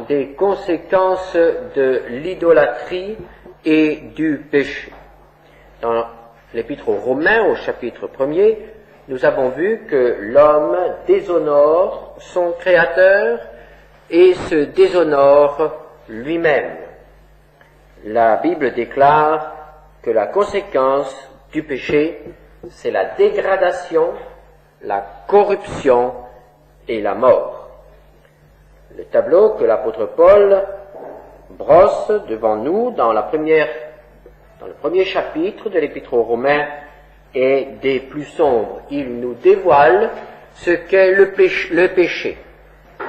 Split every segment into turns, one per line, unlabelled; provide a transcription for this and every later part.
des conséquences de l'idolâtrie et du péché. Dans l'Épître aux Romains, au chapitre 1er, nous avons vu que l'homme déshonore son Créateur et se déshonore lui-même. La Bible déclare que la conséquence du péché, c'est la dégradation, la corruption et la mort. Le tableau que l'apôtre Paul brosse devant nous dans le premier chapitre de l'Épître aux Romains est des plus sombres. Il nous dévoile ce qu'est le péché.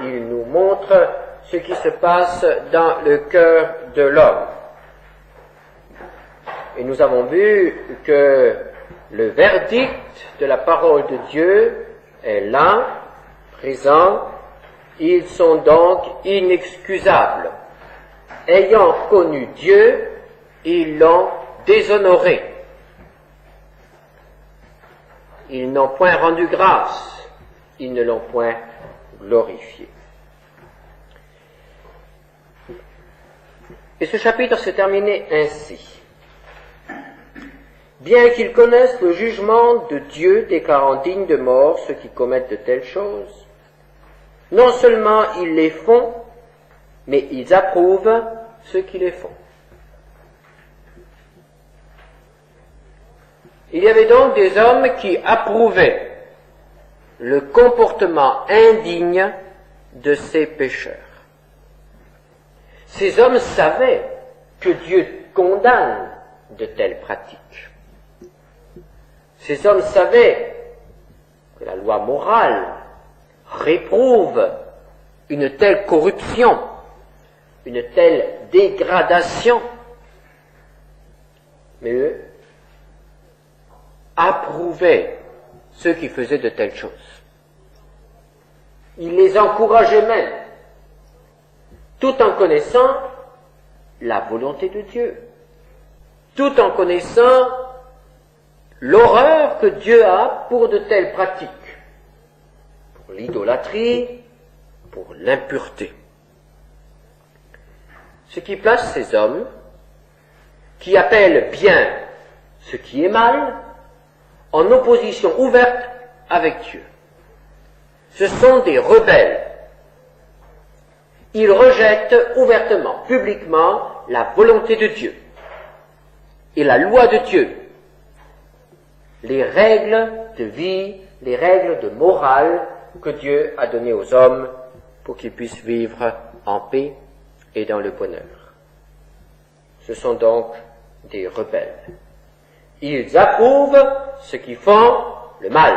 Il nous montre ce qui se passe dans le cœur de l'homme. Et nous avons vu que le verdict de la parole de Dieu est là, présent. Ils sont donc inexcusables. Ayant connu Dieu, ils l'ont déshonoré. Ils n'ont point rendu grâce, ils ne l'ont point glorifié. Et ce chapitre s'est terminé ainsi. Bien qu'ils connaissent le jugement de Dieu déclarant dignes de mort ceux qui commettent de telles choses, non seulement ils les font, mais ils approuvent ceux qui les font. Il y avait donc des hommes qui approuvaient le comportement indigne de ces pécheurs. Ces hommes savaient que Dieu condamne de telles pratiques. Ces hommes savaient que la loi morale réprouve une telle corruption, une telle dégradation, mais eux approuvaient ceux qui faisaient de telles choses. Ils les encourageaient même, tout en connaissant la volonté de Dieu, tout en connaissant l'horreur que Dieu a pour de telles pratiques, pour l'idolâtrie, pour l'impureté. Ce qui place ces hommes, qui appellent bien ce qui est mal, en opposition ouverte avec Dieu. Ce sont des rebelles. Ils rejettent ouvertement, publiquement, la volonté de Dieu et la loi de Dieu, les règles de vie, les règles de morale que Dieu a données aux hommes pour qu'ils puissent vivre en paix et dans le bonheur. Ce sont donc des rebelles. Ils approuvent ceux qui font le mal.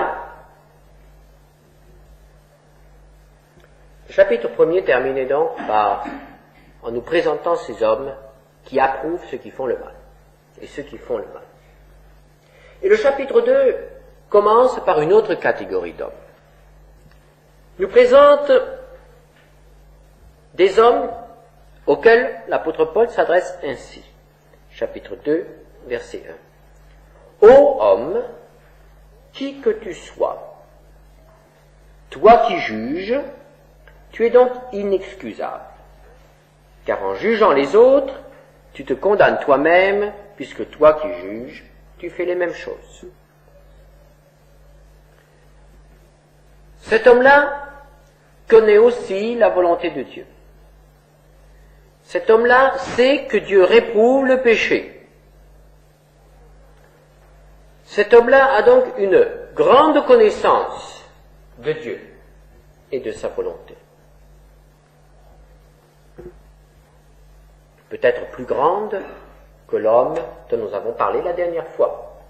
Le chapitre 1er terminait donc en nous présentant ces hommes qui approuvent ceux qui font le mal et ceux qui font le mal. Et le chapitre 2 commence par une autre catégorie d'hommes. Il nous présente des hommes auxquels l'apôtre Paul s'adresse ainsi. Chapitre 2, verset 1. Ô homme, qui que tu sois, toi qui juges, tu es donc inexcusable, car en jugeant les autres, tu te condamnes toi-même, puisque toi qui juges, tu fais les mêmes choses. Cet homme-là connaît aussi la volonté de Dieu. Cet homme-là sait que Dieu réprouve le péché. Cet homme-là a donc une grande connaissance de Dieu et de sa volonté. Peut-être plus grande que l'homme dont nous avons parlé la dernière fois.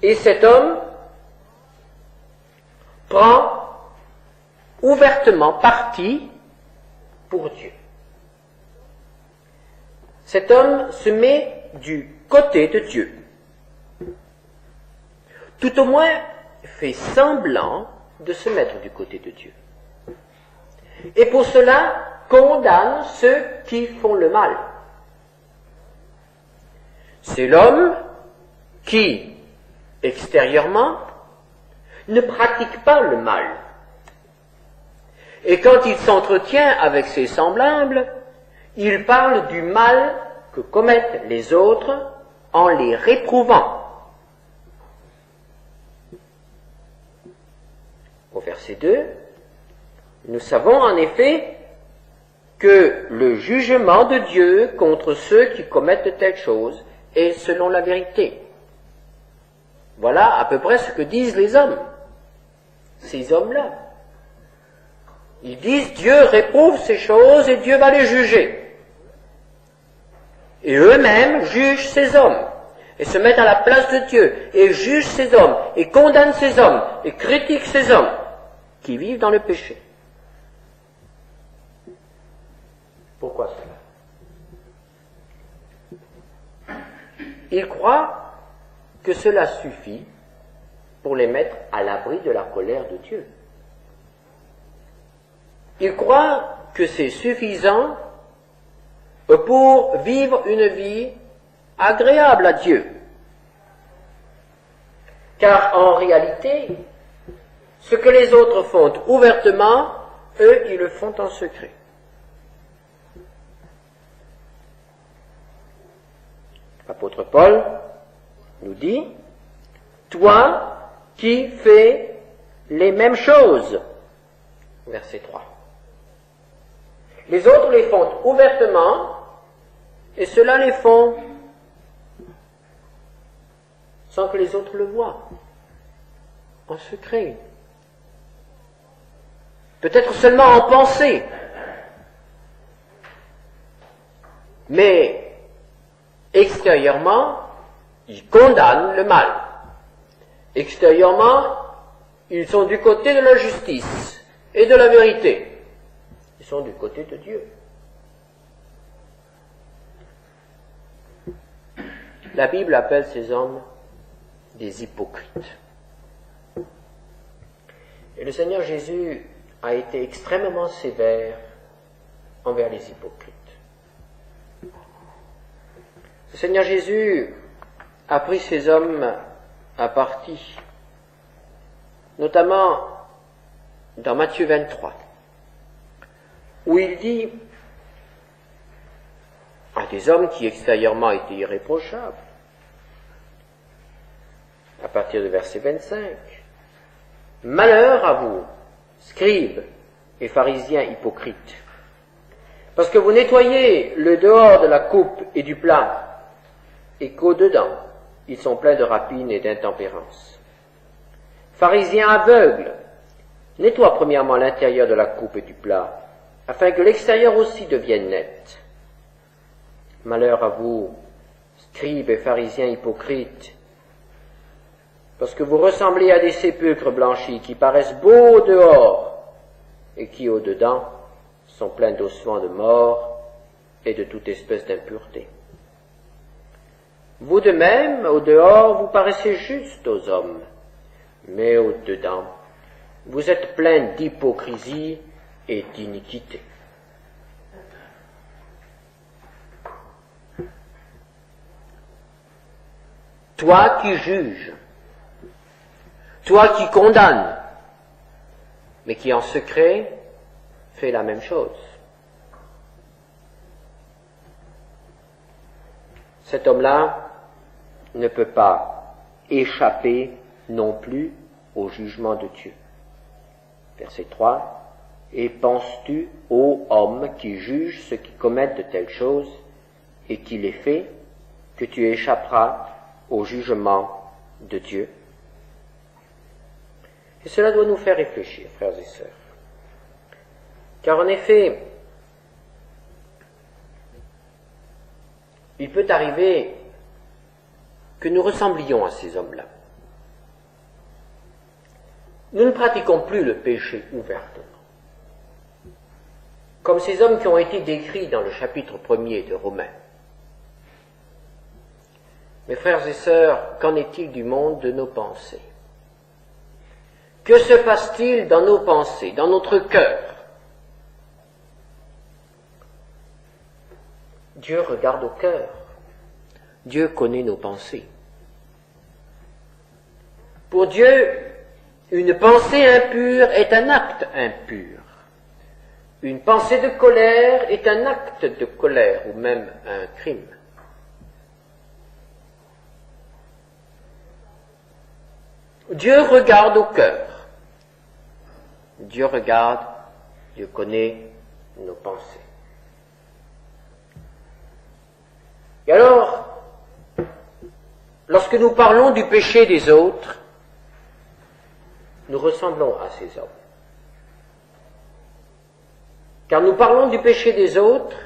Et cet homme prend ouvertement parti pour Dieu. Cet homme se met du côté de Dieu. Tout au moins fait semblant de se mettre du côté de Dieu. Et pour cela, condamne ceux qui font le mal. C'est l'homme qui, extérieurement, ne pratique pas le mal, Et quand il s'entretient avec ses semblables, il parle du mal que commettent les autres en les réprouvant. Au verset 2, nous savons en effet que le jugement de Dieu contre ceux qui commettent de telles choses est selon la vérité. Voilà à peu près ce que disent les hommes, ces hommes-là. Ils disent Dieu réprouve ces choses et Dieu va les juger. Et eux-mêmes jugent ces hommes et se mettent à la place de Dieu et jugent ces hommes et condamnent ces hommes et critiquent ces hommes qui vivent dans le péché. Pourquoi cela? Ils croient que cela suffit pour les mettre à l'abri de la colère de Dieu. Ils croient que c'est suffisant pour vivre une vie agréable à Dieu. Car en réalité, ce que les autres font ouvertement, eux, ils le font en secret. L'apôtre Paul nous dit, « Toi qui fais les mêmes choses. » Verset 3. Les autres les font ouvertement, et ceux-là les font sans que les autres le voient, en secret. Peut-être seulement en pensée. Mais extérieurement, ils condamnent le mal. Extérieurement, ils sont du côté de la justice et de la vérité. Ils sont du côté de Dieu. La Bible appelle ces hommes des hypocrites. Et le Seigneur Jésus a été extrêmement sévère envers les hypocrites. Le Seigneur Jésus a pris ces hommes à partie, notamment dans Matthieu 23, où il dit à des hommes qui extérieurement étaient irréprochables, à partir du verset 25, « Malheur à vous, scribes et pharisiens hypocrites, parce que vous nettoyez le dehors de la coupe et du plat, et qu'au-dedans, ils sont pleins de rapine et d'intempérance. Pharisiens aveugles, nettoie premièrement l'intérieur de la coupe et du plat, afin que l'extérieur aussi devienne net. Malheur à vous, scribes et pharisiens hypocrites, parce que vous ressemblez à des sépulcres blanchis qui paraissent beaux au dehors et qui au dedans sont pleins d'ossements de mort et de toute espèce d'impureté. Vous de même, au dehors, vous paraissez justes aux hommes, mais au dedans, vous êtes pleins d'hypocrisie et d'iniquité. Toi qui juges, toi qui condamnes, mais qui en secret fais la même chose. Cet homme-là ne peut pas échapper non plus au jugement de Dieu. Verset 3. Et penses-tu, ô homme qui juge ceux qui commettent de telles choses et qui les fait, que tu échapperas au jugement de Dieu? Et cela doit nous faire réfléchir, frères et sœurs. Car en effet, il peut arriver que nous ressemblions à ces hommes-là. Nous ne pratiquons plus le péché ouvertement. Comme ces hommes qui ont été décrits dans le chapitre 1er de Romains. Mes frères et sœurs, qu'en est-il du monde de nos pensées? Que se passe-t-il dans nos pensées, dans notre cœur? Dieu regarde au cœur. Dieu connaît nos pensées. Pour Dieu, une pensée impure est un acte impur. Une pensée de colère est un acte de colère ou même un crime. Dieu regarde au cœur. Dieu regarde, Dieu connaît nos pensées. Et alors, lorsque nous parlons du péché des autres, nous ressemblons à ces hommes. Car nous parlons du péché des autres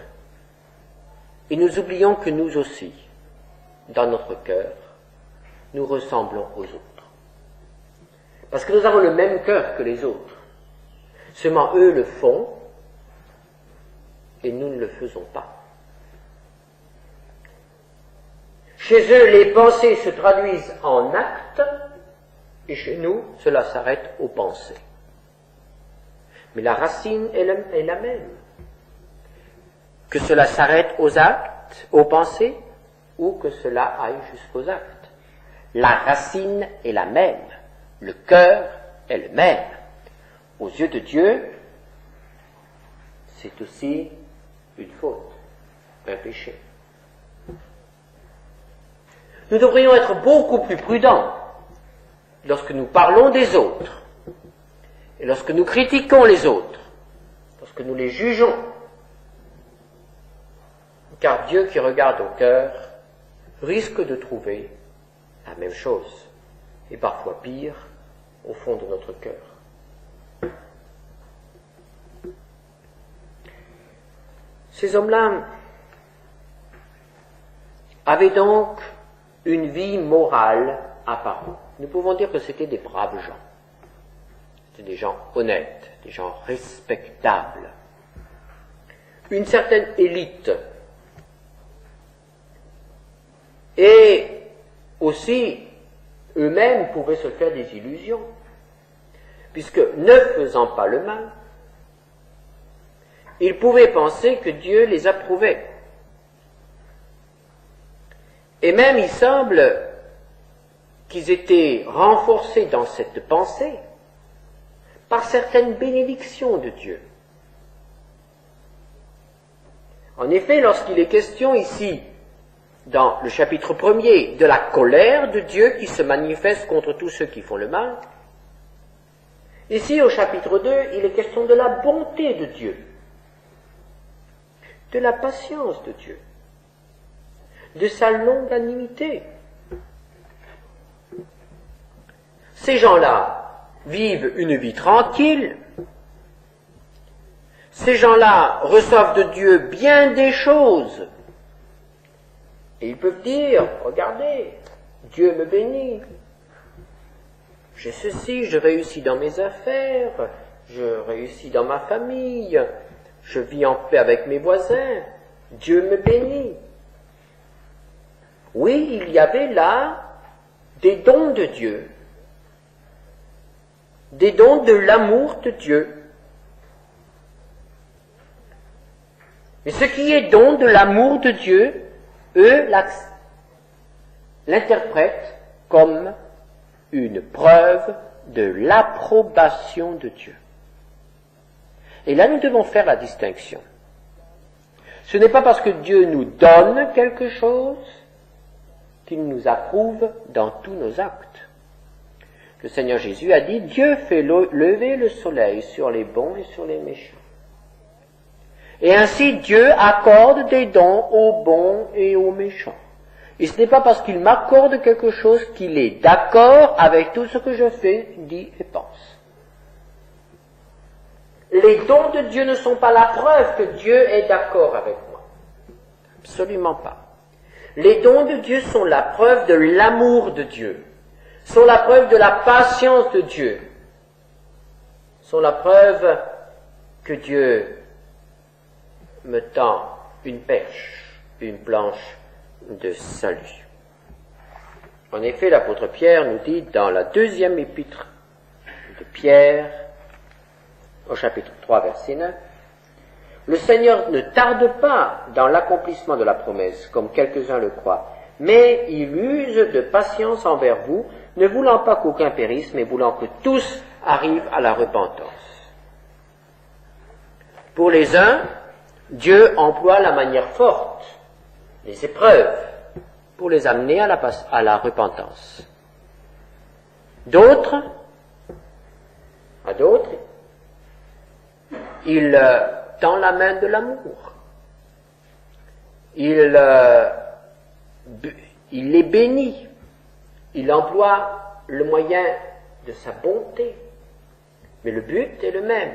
et nous oublions que nous aussi, dans notre cœur, nous ressemblons aux autres. Parce que nous avons le même cœur que les autres. Seulement eux le font et nous ne le faisons pas. Chez eux, les pensées se traduisent en actes et chez nous, cela s'arrête aux pensées. Mais la racine est la même. Que cela s'arrête aux actes, aux pensées, ou que cela aille jusqu'aux actes. La racine est la même. Le cœur est le même. Aux yeux de Dieu, c'est aussi une faute, un péché. Nous devrions être beaucoup plus prudents lorsque nous parlons des autres et lorsque nous critiquons les autres, lorsque nous les jugeons. Car Dieu qui regarde au cœur risque de trouver la même chose, et parfois pire, au fond de notre cœur. Ces hommes-là avaient donc une vie morale apparente. Nous pouvons dire que c'était des braves gens. C'était des gens honnêtes, des gens respectables. Une certaine élite. Et aussi, eux-mêmes pouvaient se faire des illusions, puisque ne faisant pas le mal, ils pouvaient penser que Dieu les approuvait. Et même il semble qu'ils étaient renforcés dans cette pensée par certaines bénédictions de Dieu. En effet, lorsqu'il est question ici, dans le chapitre 1er, de la colère de Dieu qui se manifeste contre tous ceux qui font le mal, ici au chapitre 2, il est question de la bonté de Dieu, de la patience de Dieu, de sa longanimité. Ces gens-là vivent une vie tranquille. Ces gens-là reçoivent de Dieu bien des choses. Et ils peuvent dire, regardez, Dieu me bénit. J'ai ceci, je réussis dans mes affaires, je réussis dans ma famille, je vis en paix avec mes voisins, Dieu me bénit. Oui, il y avait là des dons de Dieu, des dons de l'amour de Dieu. Mais ce qui est don de l'amour de Dieu, eux l'interprètent comme une preuve de l'approbation de Dieu. Et là, nous devons faire la distinction. Ce n'est pas parce que Dieu nous donne quelque chose qu'il nous approuve dans tous nos actes. Le Seigneur Jésus a dit, Dieu fait lever le soleil sur les bons et sur les méchants. Et ainsi, Dieu accorde des dons aux bons et aux méchants. Et ce n'est pas parce qu'il m'accorde quelque chose qu'il est d'accord avec tout ce que je fais, dis et pense. Les dons de Dieu ne sont pas la preuve que Dieu est d'accord avec moi. Absolument pas. Les dons de Dieu sont la preuve de l'amour de Dieu, sont la preuve de la patience de Dieu, sont la preuve que Dieu me tend une perche, une planche de salut. En effet, l'apôtre Pierre nous dit dans la deuxième épître de Pierre, au chapitre 3, verset 9, « Le Seigneur ne tarde pas dans l'accomplissement de la promesse, comme quelques-uns le croient, mais il use de patience envers vous, ne voulant pas qu'aucun périsse, mais voulant que tous arrivent à la repentance. » Pour les uns, Dieu emploie la manière forte, les épreuves, pour les amener à la repentance. À d'autres, il tend la main de l'amour. Il les bénit. Il emploie le moyen de sa bonté. Mais le but est le même.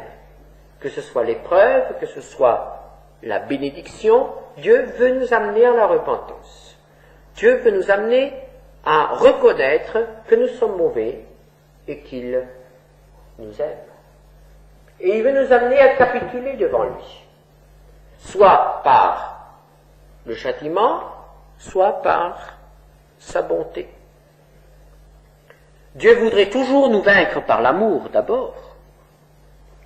Que ce soit l'épreuve, que ce soit la bénédiction, Dieu veut nous amener à la repentance. Dieu veut nous amener à reconnaître que nous sommes mauvais et qu'il nous aime. Et il veut nous amener à capituler devant lui, soit par le châtiment, soit par sa bonté. Dieu voudrait toujours nous vaincre par l'amour d'abord.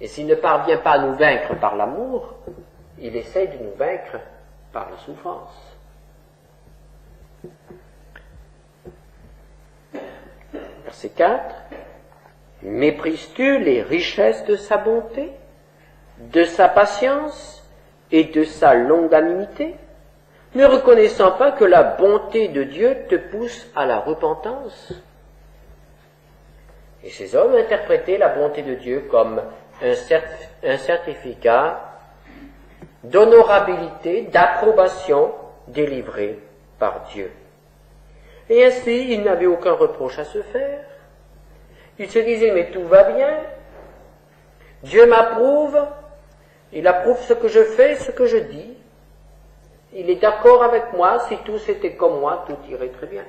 Et s'il ne parvient pas à nous vaincre par l'amour, il essaie de nous vaincre par la souffrance. Verset 4. Méprises-tu les richesses de sa bonté, de sa patience et de sa longanimité, ne reconnaissant pas que la bonté de Dieu te pousse à la repentance? Et ces hommes interprétaient la bonté de Dieu comme un certificat d'honorabilité, d'approbation délivré par Dieu. Et ainsi, ils n'avaient aucun reproche à se faire. Ils se disaient, mais tout va bien, Dieu m'approuve, il approuve ce que je fais, ce que je dis, il est d'accord avec moi, si tous étaient comme moi, tout irait très bien.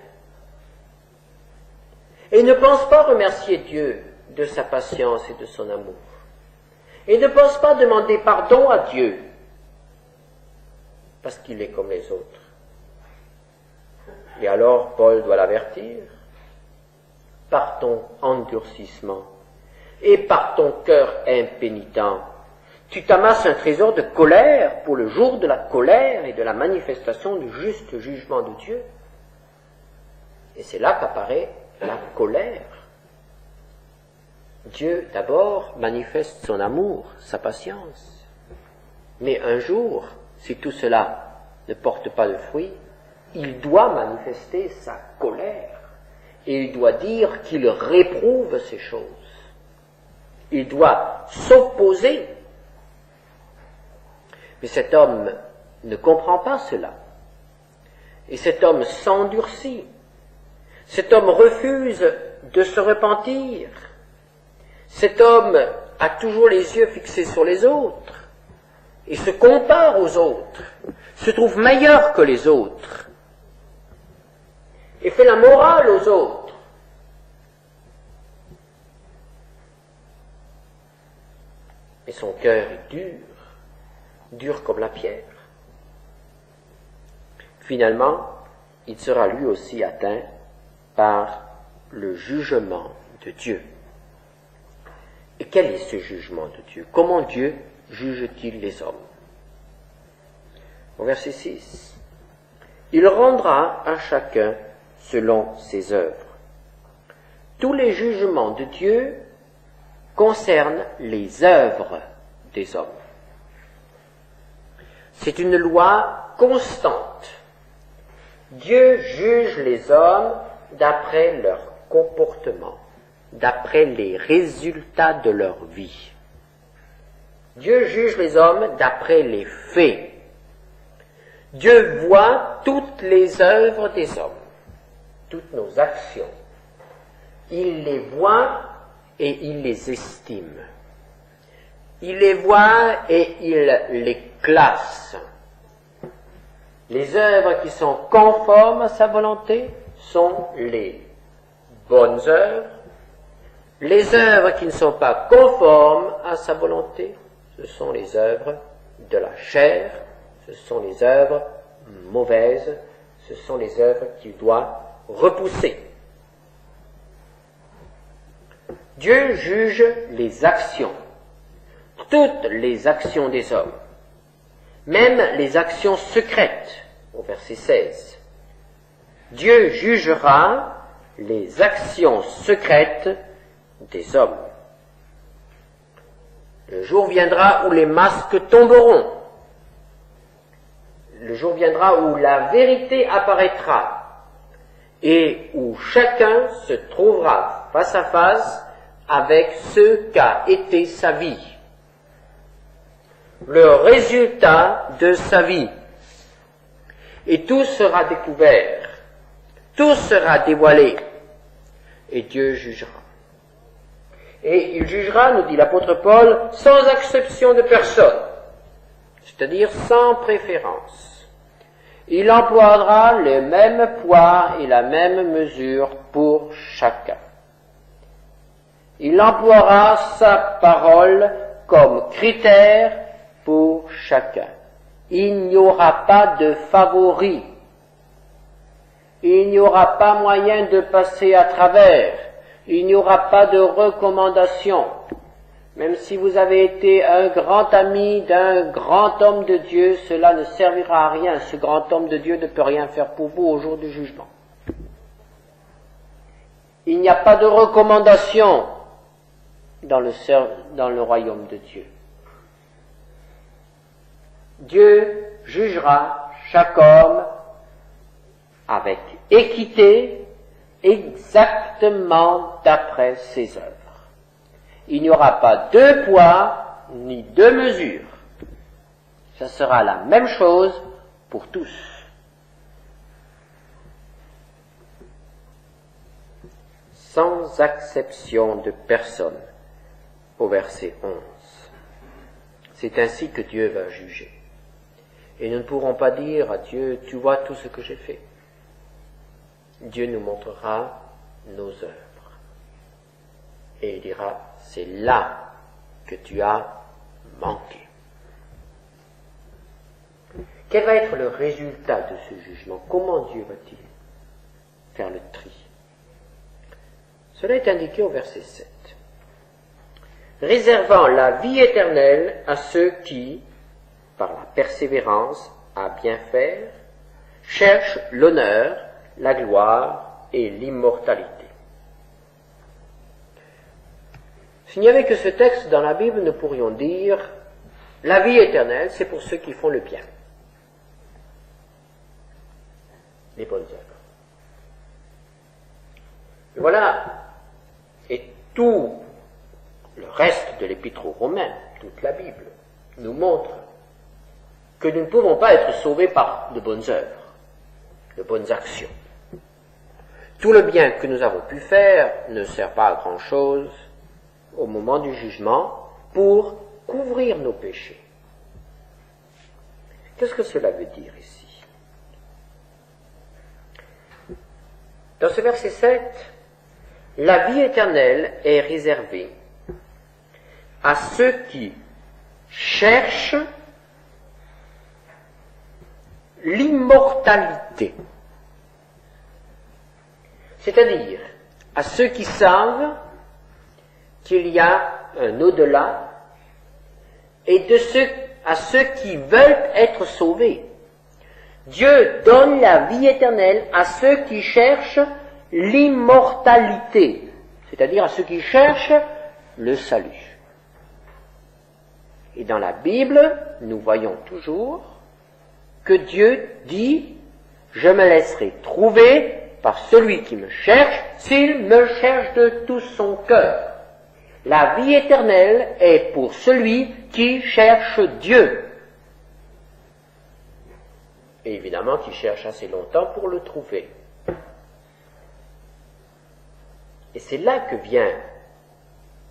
Et ne pense pas remercier Dieu de sa patience et de son amour. Et ne pense pas demander pardon à Dieu, parce qu'il est comme les autres. Et alors, Paul doit l'avertir, par ton endurcissement et par ton cœur impénitent, tu t'amasses un trésor de colère pour le jour de la colère et de la manifestation du juste jugement de Dieu. Et c'est là qu'apparaît la colère. Dieu, d'abord, manifeste son amour, sa patience. Mais un jour, si tout cela ne porte pas de fruit, il doit manifester sa colère. Et il doit dire qu'il réprouve ces choses. Il doit s'opposer. Mais cet homme ne comprend pas cela. Et cet homme s'endurcit. Cet homme refuse de se repentir. Cet homme a toujours les yeux fixés sur les autres et se compare aux autres, se trouve meilleur que les autres et fait la morale aux autres. Et son cœur est dur comme la pierre. Finalement, il sera lui aussi atteint par le jugement de Dieu. Et quel est ce jugement de Dieu? Comment Dieu juge-t-il les hommes? Au verset 6, il rendra à chacun selon ses œuvres. Tous les jugements de Dieu concernent les œuvres des hommes. C'est une loi constante. Dieu juge les hommes d'après leur comportement, d'après les résultats de leur vie. Dieu juge les hommes d'après les faits. Dieu voit toutes les œuvres des hommes, toutes nos actions. Il les voit et il les estime. Il les voit et il les classe. Les œuvres qui sont conformes à sa volonté sont les bonnes œuvres. Les œuvres qui ne sont pas conformes à sa volonté, ce sont les œuvres de la chair, ce sont les œuvres mauvaises, ce sont les œuvres qu'il doit repousser. Dieu juge les actions, toutes les actions des hommes, même les actions secrètes, au verset 16. Dieu jugera les actions secrètes des hommes. Le jour viendra où les masques tomberont. Le jour viendra où la vérité apparaîtra et où chacun se trouvera face à face avec ce qu'a été sa vie. Le résultat de sa vie. Et tout sera découvert. Tout sera dévoilé. Et Dieu jugera. Et il jugera, nous dit l'apôtre Paul, sans exception de personne, c'est-à-dire sans préférence. Il emploiera le même poids et la même mesure pour chacun. Il emploiera sa parole comme critère pour chacun. Il n'y aura pas de favoris. Il n'y aura pas moyen de passer à travers. Il n'y aura pas de recommandation. Même si vous avez été un grand ami d'un grand homme de Dieu, cela ne servira à rien. Ce grand homme de Dieu ne peut rien faire pour vous au jour du jugement. Il n'y a pas de recommandation dans le royaume de Dieu. Dieu jugera chaque homme avec équité, exactement d'après ses œuvres. Il n'y aura pas deux poids ni deux mesures. Ce sera la même chose pour tous. Sans acception de personne, au verset 11. C'est ainsi que Dieu va juger. Et nous ne pourrons pas dire à Dieu, tu vois tout ce que j'ai fait. Dieu nous montrera nos œuvres. Et il dira, c'est là que tu as manqué. Quel va être le résultat de ce jugement? Comment Dieu va-t-il faire le tri? Cela est indiqué au verset 7. Réservant la vie éternelle à ceux qui, par la persévérance à bien faire, cherchent l'honneur, la gloire et l'immortalité. S'il n'y avait que ce texte dans la Bible, nous pourrions dire la vie éternelle, c'est pour ceux qui font le bien, les bonnes œuvres. Et voilà, et tout le reste de l'Épître aux Romains, toute la Bible, nous montre que nous ne pouvons pas être sauvés par de bonnes œuvres, de bonnes actions. Tout le bien que nous avons pu faire ne sert pas à grand-chose au moment du jugement pour couvrir nos péchés. Qu'est-ce que cela veut dire ici? Dans ce verset 7, la vie éternelle est réservée à ceux qui cherchent l'immortalité. C'est-à-dire à ceux qui savent qu'il y a un au-delà et à ceux qui veulent être sauvés. Dieu donne la vie éternelle à ceux qui cherchent l'immortalité, c'est-à-dire à ceux qui cherchent le salut. Et dans la Bible, nous voyons toujours que Dieu dit « Je me laisserai trouver par celui qui me cherche, s'il me cherche de tout son cœur. » La vie éternelle est pour celui qui cherche Dieu. Et évidemment qui cherche assez longtemps pour le trouver. Et c'est là que vient,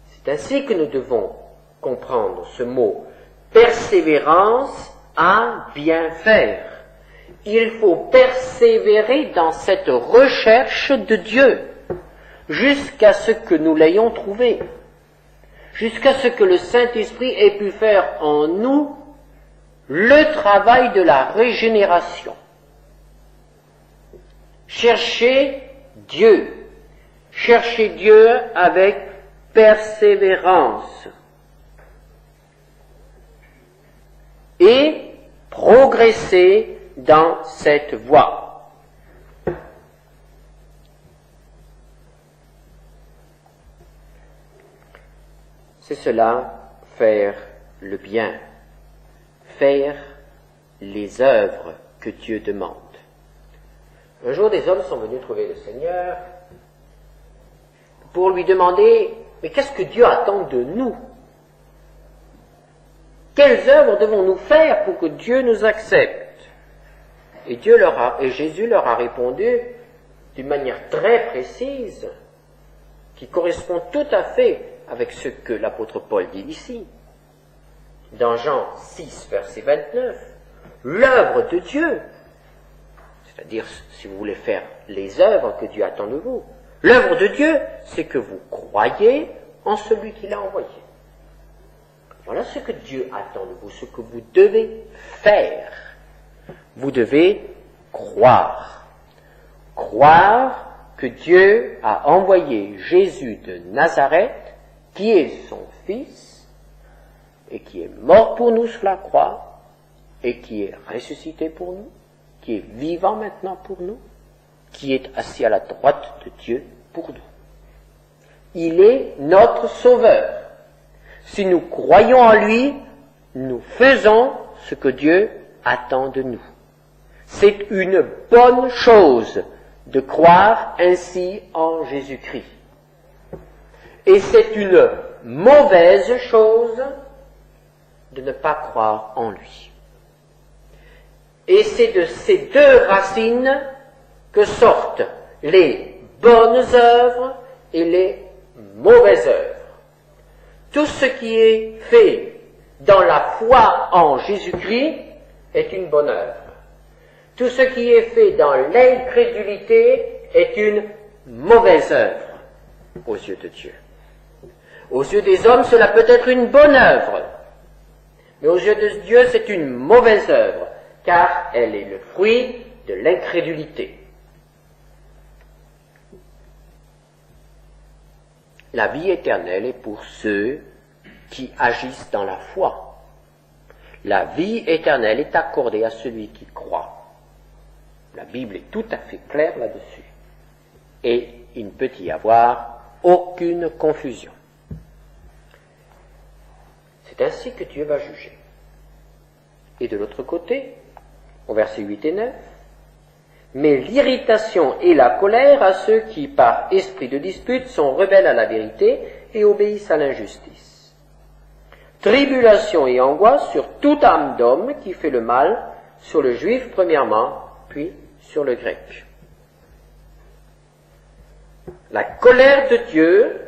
c'est ainsi que nous devons comprendre ce mot, persévérance à bien faire. Il faut persévérer dans cette recherche de Dieu, jusqu'à ce que nous l'ayons trouvé, jusqu'à ce que le Saint-Esprit ait pu faire en nous le travail de la régénération. Cherchez Dieu avec persévérance et progresser dans cette voie. C'est cela, faire le bien, faire les œuvres que Dieu demande. Un jour, des hommes sont venus trouver le Seigneur pour lui demander, mais qu'est-ce que Dieu attend de nous? Quelles œuvres devons-nous faire pour que Dieu nous accepte? Et Jésus leur a répondu d'une manière très précise, qui correspond tout à fait avec ce que l'apôtre Paul dit ici. Dans Jean 6, verset 29, l'œuvre de Dieu, c'est-à-dire, si vous voulez faire les œuvres que Dieu attend de vous, l'œuvre de Dieu, c'est que vous croyez en celui qui l'a envoyé. Voilà ce que Dieu attend de vous, ce que vous devez faire. Vous devez croire. Croire que Dieu a envoyé Jésus de Nazareth, qui est son Fils, et qui est mort pour nous sur la croix, et qui est ressuscité pour nous, qui est vivant maintenant pour nous, qui est assis à la droite de Dieu pour nous. Il est notre Sauveur. Si nous croyons en lui, nous faisons ce que Dieu attend de nous. C'est une bonne chose de croire ainsi en Jésus-Christ. Et c'est une mauvaise chose de ne pas croire en lui. Et c'est de ces deux racines que sortent les bonnes œuvres et les mauvaises œuvres. Tout ce qui est fait dans la foi en Jésus-Christ est une bonne œuvre. Tout ce qui est fait dans l'incrédulité est une mauvaise œuvre aux yeux de Dieu. Aux yeux des hommes, cela peut être une bonne œuvre, mais aux yeux de Dieu, c'est une mauvaise œuvre, car elle est le fruit de l'incrédulité. La vie éternelle est pour ceux qui agissent dans la foi. La vie éternelle est accordée à celui qui croit. La Bible est tout à fait claire là-dessus. Et il ne peut y avoir aucune confusion. C'est ainsi que Dieu va juger. Et de l'autre côté, au verset 8 et 9, mais l'irritation et la colère à ceux qui, par esprit de dispute, sont rebelles à la vérité et obéissent à l'injustice. Tribulation et angoisse sur toute âme d'homme qui fait le mal, sur le juif premièrement, puis sur le grec. La colère de Dieu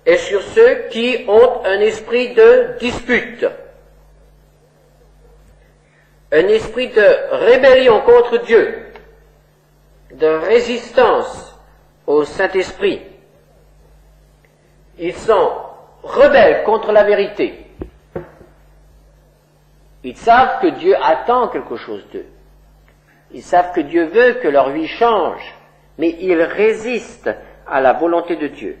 est sur ceux qui ont un esprit de dispute, un esprit de rébellion contre Dieu, de résistance au Saint-Esprit. Ils sont rebelles contre la vérité. Ils savent que Dieu attend quelque chose d'eux. Ils savent que Dieu veut que leur vie change, mais ils résistent à la volonté de Dieu.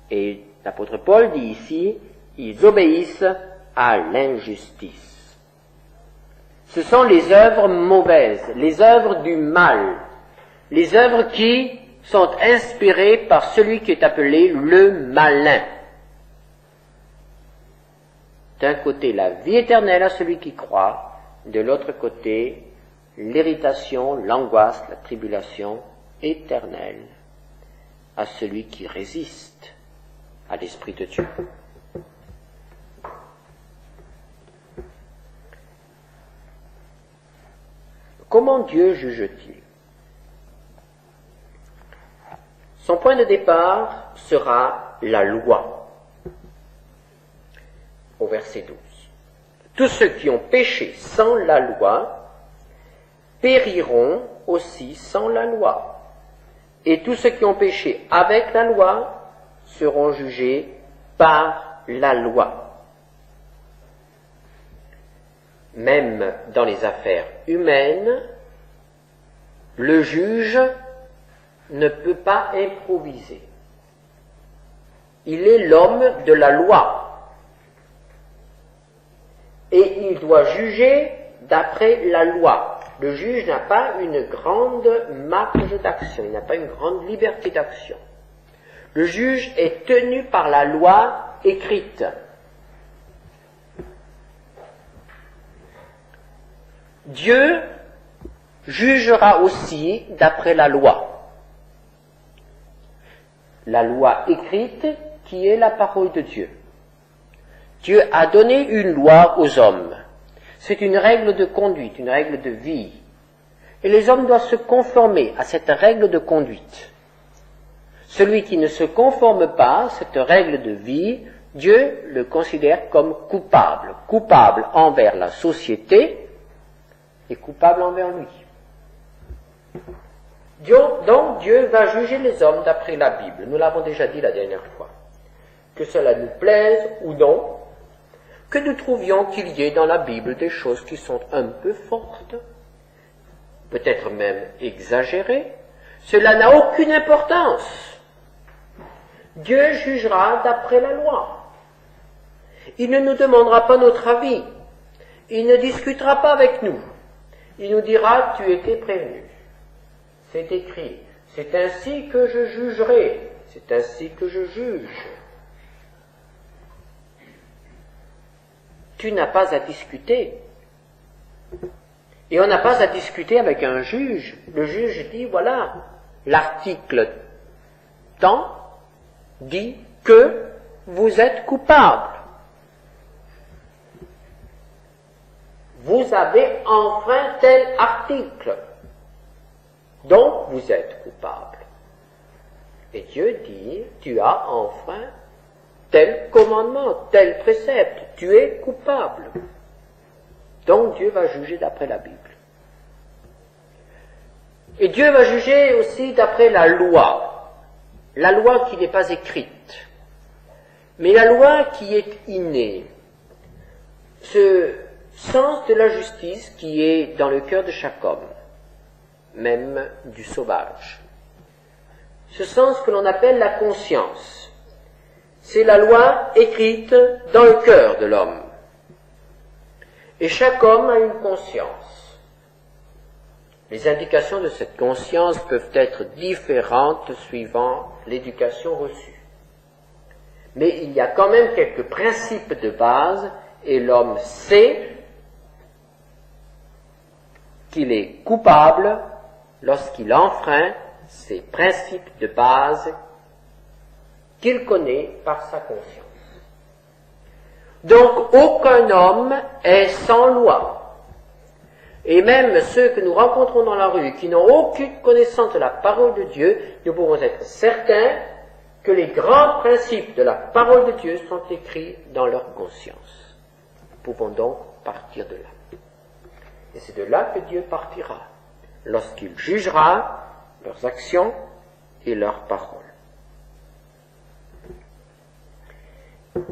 Et l'apôtre Paul dit ici, ils obéissent à l'injustice. Ce sont les œuvres mauvaises, les œuvres du mal, les œuvres qui sont inspirées par celui qui est appelé le malin. D'un côté, la vie éternelle à celui qui croit, de l'autre côté, l'irritation, l'angoisse, la tribulation éternelle à celui qui résiste à l'Esprit de Dieu. Comment Dieu juge-t-il? Son point de départ sera la loi. Au verset 12. Tous ceux qui ont péché sans la loi périront aussi sans la loi. Et tous ceux qui ont péché avec la loi seront jugés par la loi. Même dans les affaires humaines, le juge ne peut pas improviser. Il est l'homme de la loi. Et il doit juger d'après la loi. Le juge n'a pas une grande marge d'action, il n'a pas une grande liberté d'action. Le juge est tenu par la loi écrite. Dieu jugera aussi d'après la loi. La loi écrite qui est la parole de Dieu. Dieu a donné une loi aux hommes. C'est une règle de conduite, une règle de vie. Et les hommes doivent se conformer à cette règle de conduite. Celui qui ne se conforme pas à cette règle de vie, Dieu le considère comme coupable. Coupable envers la société et coupable envers lui. Donc Dieu va juger les hommes d'après la Bible. Nous l'avons déjà dit la dernière fois. Que cela nous plaise ou non, que nous trouvions qu'il y ait dans la Bible des choses qui sont un peu fortes, peut-être même exagérées, cela n'a aucune importance. Dieu jugera d'après la loi. Il ne nous demandera pas notre avis. Il ne discutera pas avec nous. Il nous dira, tu étais prévenu. C'est écrit. C'est ainsi que je jugerai. C'est ainsi que je juge. Tu n'as pas à discuter. Et on n'a pas à discuter avec un juge. Le juge dit, voilà, l'article tant dit que vous êtes coupable. Vous avez enfreint tel article. Donc vous êtes coupable. Et Dieu dit, tu as enfreint tel commandement, tel précepte, tu es coupable. Donc Dieu va juger d'après la Bible. Et Dieu va juger aussi d'après la loi qui n'est pas écrite, mais la loi qui est innée. Ce sens de la justice qui est dans le cœur de chaque homme, même du sauvage. Ce sens que l'on appelle la conscience. C'est la loi écrite dans le cœur de l'homme. Et chaque homme a une conscience. Les indications de cette conscience peuvent être différentes suivant l'éducation reçue. Mais il y a quand même quelques principes de base et l'homme sait qu'il est coupable lorsqu'il enfreint ces principes de base qu'il connaît par sa conscience. Donc, aucun homme est sans loi. Et même ceux que nous rencontrons dans la rue, qui n'ont aucune connaissance de la parole de Dieu, nous pouvons être certains que les grands principes de la parole de Dieu sont écrits dans leur conscience. Nous pouvons donc partir de là. Et c'est de là que Dieu partira, lorsqu'il jugera leurs actions et leurs paroles.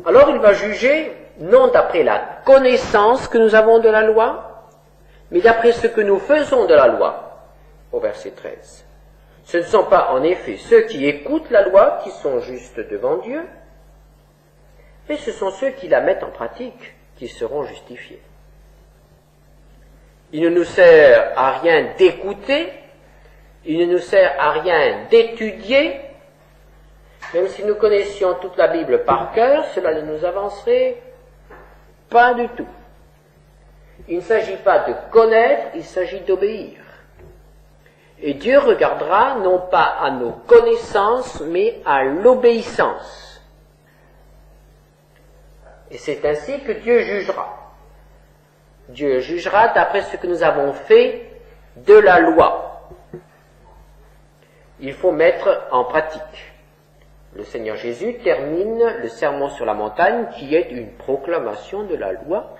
Alors il va juger, non d'après la connaissance que nous avons de la loi, mais d'après ce que nous faisons de la loi, au verset 13. Ce ne sont pas en effet ceux qui écoutent la loi qui sont justes devant Dieu, mais ce sont ceux qui la mettent en pratique qui seront justifiés. Il ne nous sert à rien d'écouter, il ne nous sert à rien d'étudier. Même si nous connaissions toute la Bible par cœur, cela ne nous avancerait pas du tout. Il ne s'agit pas de connaître, il s'agit d'obéir. Et Dieu regardera non pas à nos connaissances, mais à l'obéissance. Et c'est ainsi que Dieu jugera. Dieu jugera d'après ce que nous avons fait de la loi. Il faut mettre en pratique. Le Seigneur Jésus termine le sermon sur la montagne, qui est une proclamation de la loi,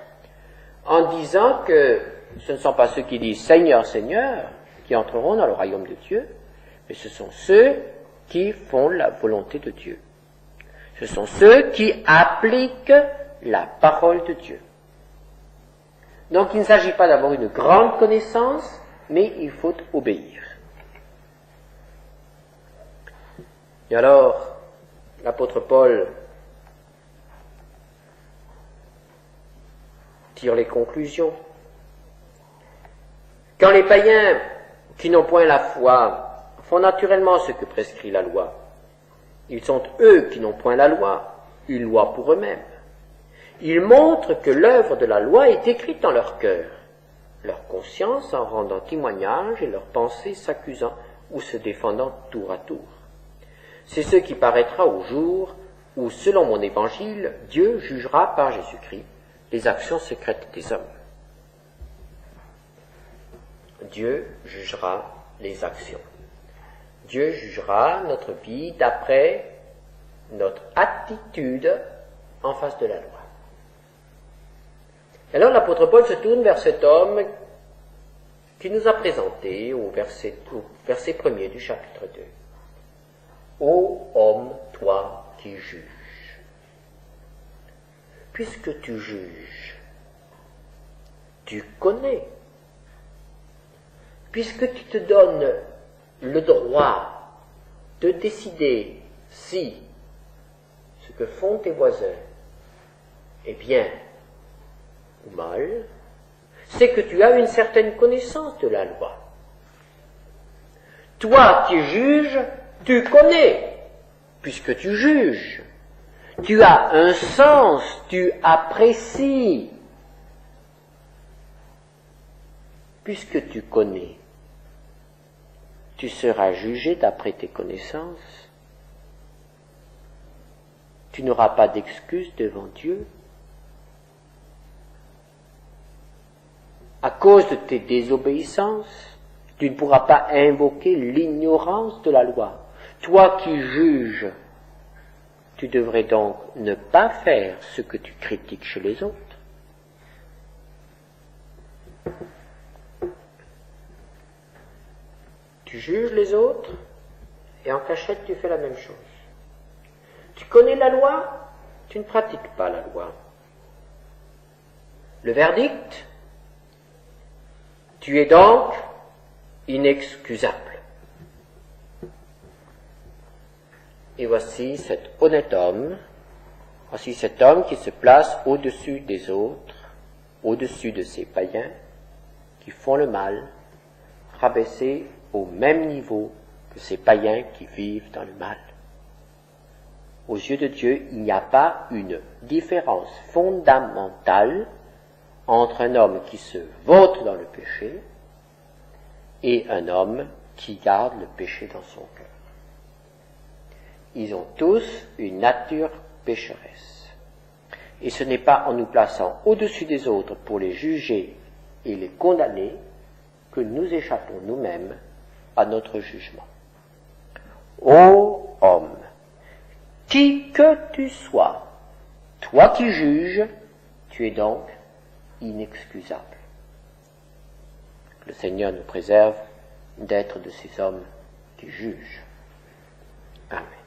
en disant que ce ne sont pas ceux qui disent « Seigneur, Seigneur » qui entreront dans le royaume de Dieu, mais ce sont ceux qui font la volonté de Dieu. Ce sont ceux qui appliquent la parole de Dieu. Donc il ne s'agit pas d'avoir une grande connaissance, mais il faut obéir. Et alors, l'apôtre Paul tire les conclusions. Quand les païens qui n'ont point la foi font naturellement ce que prescrit la loi, ils sont eux qui n'ont point la loi, une loi pour eux-mêmes. Ils montrent que l'œuvre de la loi est écrite dans leur cœur, leur conscience en rendant témoignage et leurs pensées s'accusant ou se défendant tour à tour. C'est ce qui paraîtra au jour où, selon mon évangile, Dieu jugera par Jésus-Christ les actions secrètes des hommes. Dieu jugera les actions. Dieu jugera notre vie d'après notre attitude en face de la loi. Alors l'apôtre Paul se tourne vers cet homme qui nous a présenté au verset 1er du chapitre 2. Ô homme, toi qui juges, puisque tu juges, tu connais, puisque tu te donnes le droit de décider si ce que font tes voisins est bien ou mal, c'est que tu as une certaine connaissance de la loi. Toi qui juges, tu connais, puisque tu juges. Tu as un sens, tu apprécies. Puisque tu connais, tu seras jugé d'après tes connaissances. Tu n'auras pas d'excuse devant Dieu. À cause de tes désobéissances, tu ne pourras pas invoquer l'ignorance de la loi. Toi qui juges, tu devrais donc ne pas faire ce que tu critiques chez les autres. Tu juges les autres et en cachette tu fais la même chose. Tu connais la loi, tu ne pratiques pas la loi. Le verdict, tu es donc inexcusable. Et voici cet honnête homme, voici cet homme qui se place au-dessus des autres, au-dessus de ces païens qui font le mal, rabaissé au même niveau que ces païens qui vivent dans le mal. Aux yeux de Dieu, il n'y a pas une différence fondamentale entre un homme qui se vautre dans le péché et un homme qui garde le péché dans son cœur. Ils ont tous une nature pécheresse. Et ce n'est pas en nous plaçant au-dessus des autres pour les juger et les condamner que nous échappons nous-mêmes à notre jugement. Ô homme, qui que tu sois, toi qui juges, tu es donc inexcusable. Le Seigneur nous préserve d'être de ces hommes qui jugent. Amen.